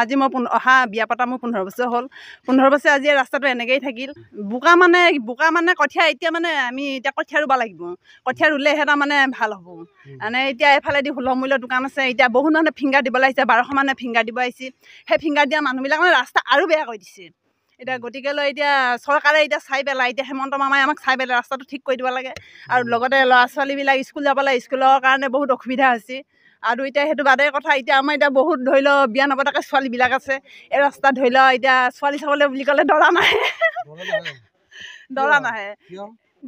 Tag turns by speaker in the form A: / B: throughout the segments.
A: আজি মই অহা বিয়া পতা মোৰ 15 বছৰ হ'ল। 15 বছৰ আজি ৰাস্তাটো এনেকৈয়ে থাকিল। বোকা মানে কঠীয়া এতিয়া মানে আমি এতিয়া কঠীয়া ৰুব লাগিব। কঠীয়া ৰুলেহে তাৰমানে ভাল হ'ব। মানে এতিয়া এফালেদি সুলভ মূল্যৰ দোকান আছে। এতিয়া বহুত মানুহে ফিংগাৰ দিবলৈ আহিছে, 1200 মানুহে ফিংগাৰ দিব আহিছে। সেই ফিংগাৰ দিয়া মানুহবিলাক মানে ৰাস্তা আৰু বেয়া কৰি দিছে। এতিয়া গতিকে লৈ এতিয়া চৰকাৰে এতিয়া চাই পেলাই, এতিয়া হেমন্ত মামাই আমাক চাই পেলাই ৰাস্তাটো ঠিক কৰি দিব লাগে। আৰু লগতে ল'ৰা ছোৱালীবিলাক স্কুল যাবলৈ, স্কুলৰ কাৰণে বহুত অসুবিধা হৈছে। আৰু এতিয়া সেইটো বাদে কথা, এতিয়া আমাৰ এতিয়া বহুত ধৰি লওক 92 টকা ছোৱালীবিলাক আছে। এই ৰাস্তাত ধৰি লওক এতিয়া ছোৱালী চাবলৈ বুলি ক'লে দৰা নাহে। দৰা নাহে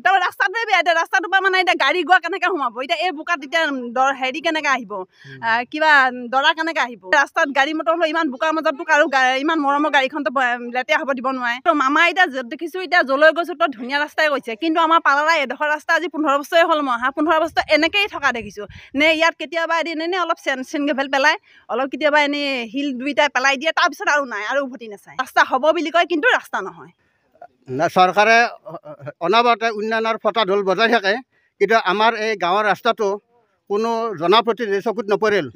A: তাৰমানে ৰাস্তাটোৱে বেয়া। এতিয়া ৰাস্তাটোৰ পৰা মানে এতিয়া গাড়ী গোৱা কেনেকৈ সোমাব? এতিয়া এই বোকাত এতিয়া হেৰি কেনেকৈ আহিব, কিবা দৰা কেনেকৈ আহিব? ৰাস্তাত গাড়ী মটৰ হ'লে ইমান বোকাৰ মাজতো আৰু ইমান মৰমৰ গাড়ীখনতো লেতেৰা হ'ব দিব নোৱাৰে। তো মামা এতিয়া দেখিছোঁ, এতিয়া যলৈ গৈছোঁ তো ধুনীয়া ৰাস্তাই গৈছে। কিন্তু আমাৰ পালাৰা এডোখৰ ৰাস্তা আজি 15 বছৰে হ'ল। মই অহা 15 বছৰ এনেকৈয়ে থকা দেখিছোঁ। নে ইয়াত কেতিয়াবা এদিন এনেই অলপ চেন গেভেল পেলাই, অলপ কেতিয়াবা এনেই শিল দুইটা পেলাই দিয়ে, তাৰপিছত আৰু নাই, আৰু উভতি নাচায়। ৰাস্তা হ'ব বুলি কয়, কিন্তু ৰাস্তা নহয়।
B: চৰকাৰে অনাবৰতে উন্নয়নৰ ফটা ঢোল বজাই থাকে, কিন্তু আমাৰ এই গাঁৱৰ ৰাস্তাটো কোনো জনপ্ৰতিনিধি চকুত নপৰিল।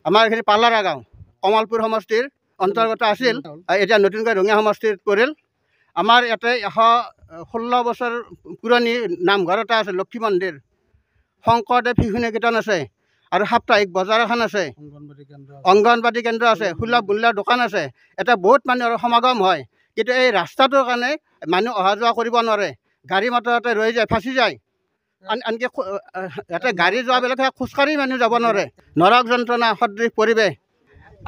B: আমাৰ এইখিনি পালাৰা গাঁও কমলপুৰ সমষ্টিৰ অন্তৰ্গত আছিল, এতিয়া নতুনকৈ ৰঙিয়া সমষ্টিত পৰিল। আমাৰ ইয়াতে 116 বছৰ পুৰণি নামঘৰ এটা আছে, লক্ষী মন্দিৰ। শংকৰদেৱ শিশু নিকেতন আছে, আৰু সাপ্তাহিক বজাৰ এখন আছে, অংগনবাদী কেন্দ্ৰ আছে, সুলভ মূল্যৰ দোকান আছে। এটা বহুত মানুহৰ সমাগম হয়, কিন্তু এই ৰাস্তাটোৰ কাৰণে মানুহ অহা যোৱা কৰিব নোৱাৰে। গাড়ী মটৰ ইয়াতে ৰৈ যায়, ফাঁচি যায়। আনকি ইয়াতে গাড়ী যোৱাবিলাকে খোজকাঢ়ি মানুহ যাব নোৱাৰে। নৰক যন্ত্ৰণা সদৃশ পৰিৱেশ।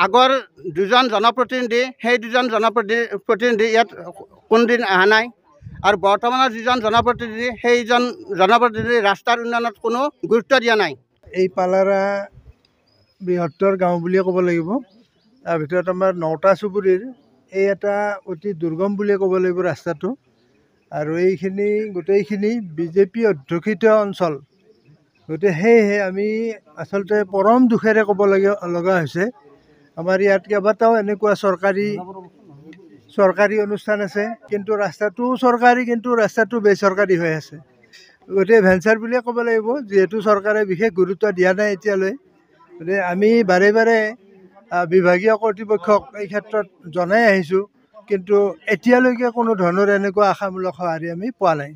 B: আগৰ দুজন জনপ্ৰতিনিধি, সেই দুজন জনপ্ৰতিনিধি ইয়াত কোনদিন অহা নাই। আৰু বৰ্তমানৰ যিজন জনপ্ৰতিনিধি, সেইজন জনপ্ৰতিনিধি ৰাস্তাৰ উন্নয়নত কোনো গুৰুত্ব দিয়া নাই।
C: এই পালাৰা বৃহত্তৰ গাঁও বুলিয়ে ক'ব লাগিব। তাৰ ভিতৰত আমাৰ 9টা চুবুৰীৰ এই এটা অতি দুৰ্গম বুলিয়ে ক'ব লাগিব ৰাস্তাটো। আৰু এইখিনি গোটেইখিনি বিজেপি অধ্যুষিত অঞ্চল। গতিকে সেয়েহে আমি আচলতে পৰম দুখেৰে ক'ব লগা হৈছে, আমাৰ ইয়াত কেইবাটাও এনেকুৱা চৰকাৰী অনুষ্ঠান আছে, কিন্তু ৰাস্তাটো চৰকাৰী, কিন্তু ৰাস্তাটো বেচৰকাৰী হৈ আছে। গতিকে ভেঞ্চাৰ বুলিয়ে ক'ব লাগিব, যিহেতু চৰকাৰে বিশেষ গুৰুত্ব দিয়া নাই এতিয়ালৈ। গতিকে আমি বাৰে বাৰে বিভাগীয় কৰ্তৃপক্ষক এই ক্ষেত্ৰত জনাই আহিছোঁ, কিন্তু এতিয়ালৈকে কোনো ধৰণৰ এনেকুৱা আশামূলক সঁহাৰি আমি পোৱা নাই।